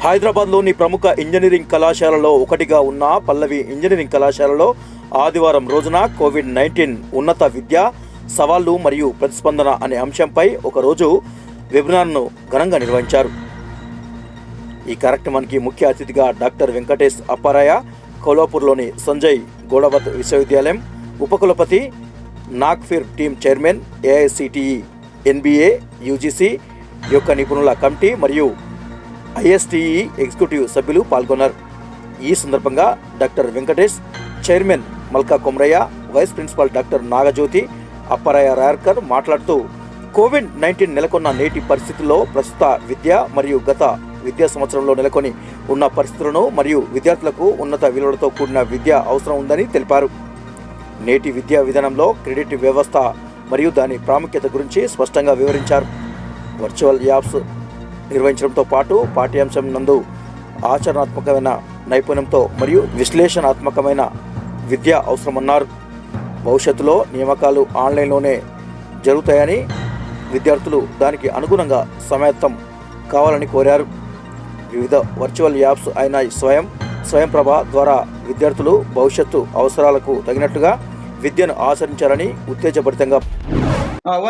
హైదరాబాద్లోని ప్రముఖ ఇంజనీరింగ్ కళాశాలలో ఒకటిగా ఉన్న పల్లవి ఇంజనీరింగ్ కళాశాలలో ఆదివారం రోజున కోవిడ్-19 ఉన్నత విద్య సవాళ్లు మరియు ప్రతిస్పందన అనే అంశంపై ఒకరోజు వెబినార్ను ఘనంగా నిర్వహించారు. ఈ కార్యక్రమానికి ముఖ్య అతిథిగా డాక్టర్ వెంకటేష్ అప్పారాయ, కోల్హాపూర్లోని సంజయ్ గోడవత్ విశ్వవిద్యాలయం ఉపకులపతి, Nagpur team chairman, AICTE, NBA, UGC యొక్క నిపుణుల కమిటీ మరియు ఐఎస్టిఈ ఎగ్జిక్యూటివ్ సభ్యులు పాల్గొన్నారు. ఈ సందర్భంగా doctor Venkatesh, chairman Malka Komaraiah, vice principal doctor Nagajyothi Appaaraya Rayarkar మాట్లాడుతూ కోవిడ్-19 నెలకొన్న నేటి పరిస్థితుల్లో ప్రస్తుత విద్య మరియు గత విద్యా సంవత్సరంలో నెలకొని ఉన్న పరిస్థితులను మరియు విద్యార్థులకు ఉన్నత విలువలతో కూడిన విద్య అవసరం ఉందని తెలిపారు. నేటి విద్యా విధానంలో క్రెడిట్ వ్యవస్థ మరియు దాని ప్రాముఖ్యత గురించి స్పష్టంగా వివరించారు. వర్చువల్ యాప్స్ నిర్వహించడంతో పాటు పాఠ్యాంశం నందు ఆచరణాత్మకమైన నైపుణ్యంతో మరియు విశ్లేషణాత్మకమైన విద్య అవసరమన్నారు. భవిష్యత్తులో నియామకాలు ఆన్లైన్లోనే జరుగుతాయని, విద్యార్థులు దానికి అనుగుణంగా సమాయత్తం కావాలని కోరారు. వివిధ వర్చువల్ యాప్స్ అయిన స్వయంప్రభ ద్వారా విద్యార్థులు భవిష్యత్తు అవసరాలకు తగినట్టుగా విద్యను ఆచరించాలని ఉత్తేజభరితంగా.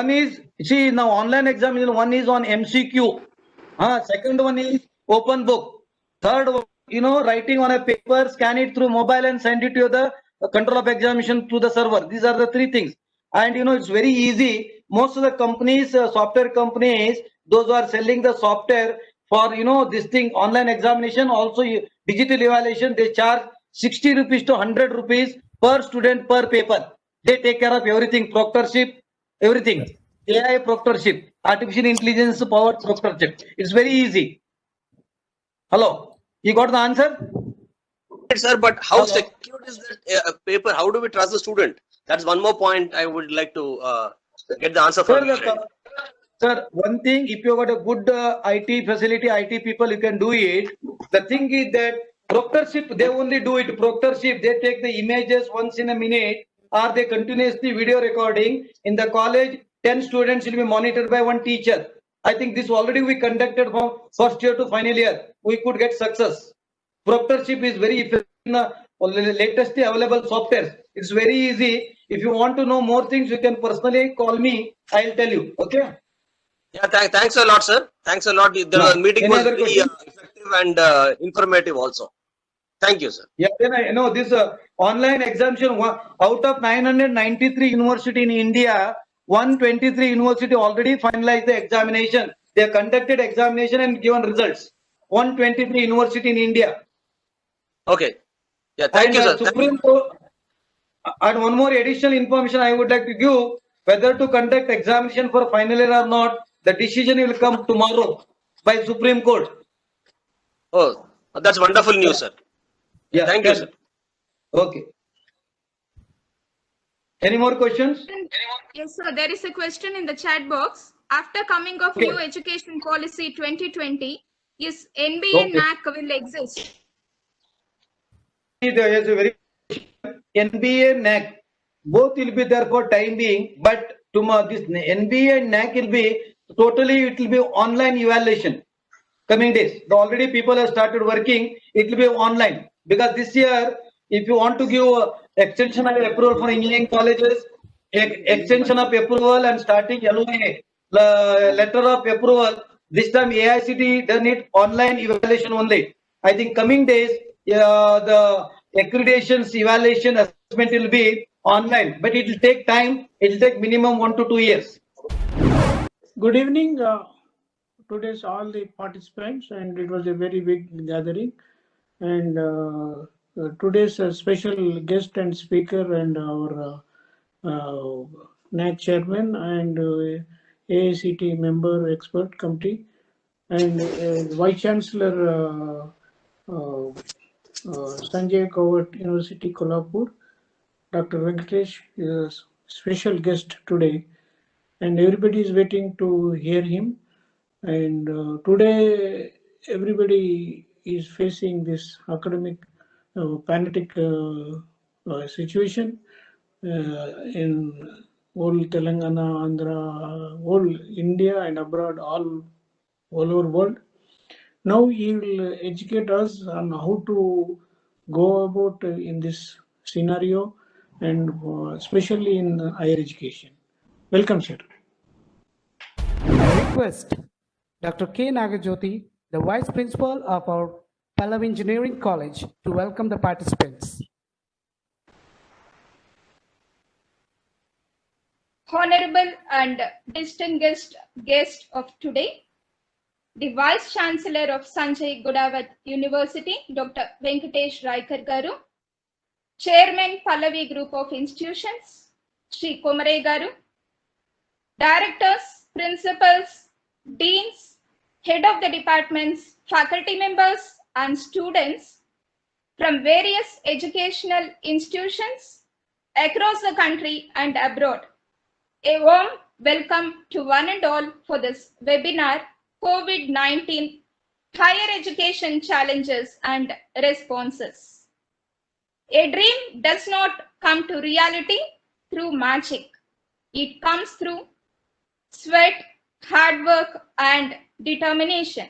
One is, see, now online examination, one is on MCQ. Second one is open book. Third one, writing on a paper, scan it through mobile and send it to the control of examination to the server. These are the three things. And it's very easy. Most of the companies, software companies, those who are selling the software for, this thing, online examination, also digital evaluation, they charge 60 rupees to 100 rupees per student per paper. They take care of everything, proctorship, everything. AI proctorship, artificial intelligence powered proctorship. It's very easy. Hello, you got the answer? Yes, sir, but how secure is that paper? How do we trust the student? That's one more point I would like to get the answer from you. Sir, one thing, if you got a good IT facility, IT people, you can do it. The thing is that proctorship, they only do it. Proctorship, they take the images once in a minute, or they continuously video recording. In the college, 10 students will be monitored by one teacher. I think this already we conducted from first year to final year. We could get success. Proctorship is very effective in the latest available software. It's very easy. If you want to know more things, you can personally call me. I'll tell you. Okay. Yeah, thanks a lot, sir. Thanks a lot. The meeting was very effective and informative also. Thank you, sir. Yeah, then I know this online examination, out of 993 university in India, 123 university already finalized the examination. They have conducted examination and given results. 123 university in India. Okay. Yeah, thank you, sir. Supreme Court, and one more additional information I would like to give, whether to conduct examination for final year or not, the decision will come tomorrow by Supreme Court. Oh, that's wonderful news, sir. Yeah, thank you, sir. Okay. Any more questions? Yes, sir. There is a question in the chat box. After coming of new education policy 2020, is NBA and NAC will exist? There is a very NBA and NAC, both will be there for time being, but tomorrow this NBA and NAC will be totally, it will be online evaluation. Coming days, already people have started working. It will be online, because this year, if you want to give extension of approval for engineering colleges, extension of approval and starting LOA, letter of approval, this time AICT done it online evaluation only. I think coming days, the accreditations, evaluation, assessment will be online, but it will take time. It will take minimum 1 to 2 years. Good evening. Today's all the participants, and it was a very big gathering, and today's special guest and speaker and our NAC chairman and AICT member expert committee and Vice Chancellor Sanjay Gowat University Kolhapur, Dr. Venkatesh is special guest today, and everybody is waiting to hear him. And today everybody is facing this academic pandemic situation in whole Telangana, Andhra, whole India and abroad, all over world. Now he will educate us on how to go about in this scenario and especially in higher education. Welcome, sir. I request Dr. K. Nagajyoti, the Vice Principal of our Pallavi Engineering College, to welcome the participants. Honorable and distinguished guest of today, the Vice Chancellor of Sanjay Godavat University, Dr. Venkatesh Raikar Garu, Chairman Pallavi Group of Institutions, Sri Komare Garu, Directors, Principals, Deans, Head of the Departments, faculty members and students from various educational institutions across the country and abroad. A warm welcome to one and all for this webinar, COVID-19 Higher Education Challenges and Responses. A dream does not come to reality through magic. It comes through sweat, hard work, and determination.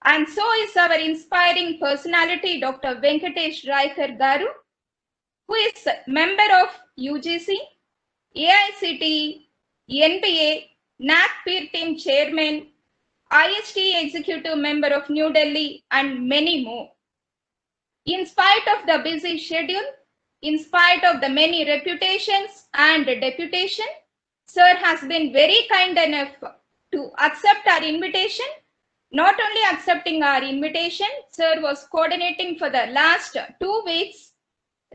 And so is our inspiring personality, Dr. Venkatesh Raikar Garu, who is a member of UGC, AICTE, NBA, NAC Peer Team Chairman, IST Executive Member of New Delhi, and many more. In spite of the busy schedule, in spite of the many reputations and deputation, Sir has been very kind enough to accept our invitation. Not only accepting our invitation, Sir was coordinating for the last 2 weeks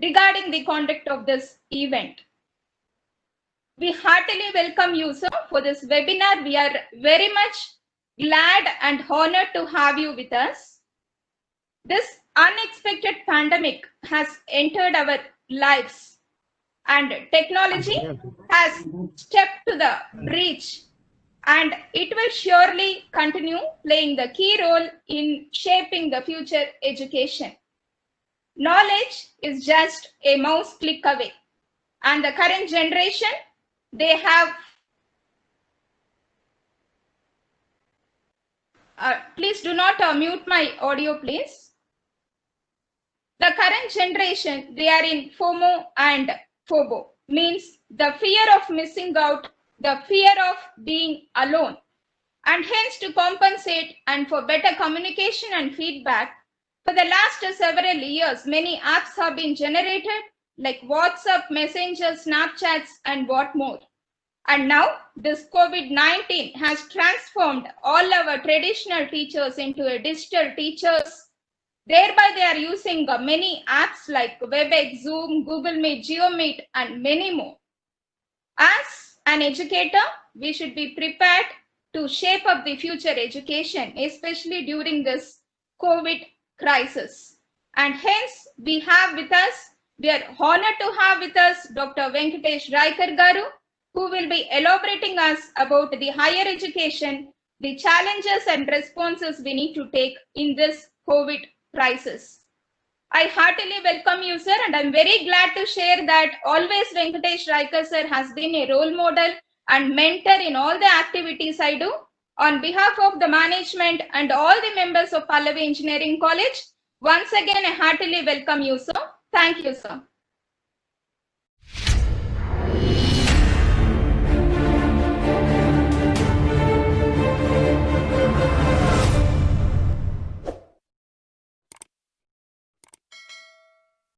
regarding the conduct of this event. We heartily welcome you, sir, for this webinar. We are very much glad and honored to have you with us. This unexpected pandemic has entered our lives, and technology has stepped to the breach, and it will surely continue playing the key role in shaping the future education. Knowledge is just a mouse click away, and the current generation, they have please do not mute my audio, please. The current generation, they are in FOMO and FOBO, means the fear of missing out, the fear of being alone. And hence, to compensate and for better communication and feedback, for the last several years, many apps have been generated like WhatsApp, Messenger, Snapchats, and what more. And now this COVID-19 has transformed all our traditional teachers into a digital teachers. Thereby they are using many apps like WebEx, Zoom, Google Meet, GeoMeet, and many more. As an educator, we should be prepared to shape up the future education, especially during this COVID crisis. And hence we have with us, we are honored to have with us Dr. Venkatesh Raikar Garu, who will be elaborating us about the higher education, the challenges and responses we need to take in this COVID crisis. I heartily welcome you, sir, and I'm very glad to share that always Venkatesh Raikar sir has been a role model and mentor in all the activities I do. On behalf of the management and all the members of Pallavi Engineering College, once again I heartily welcome you, sir. Thank you, sir.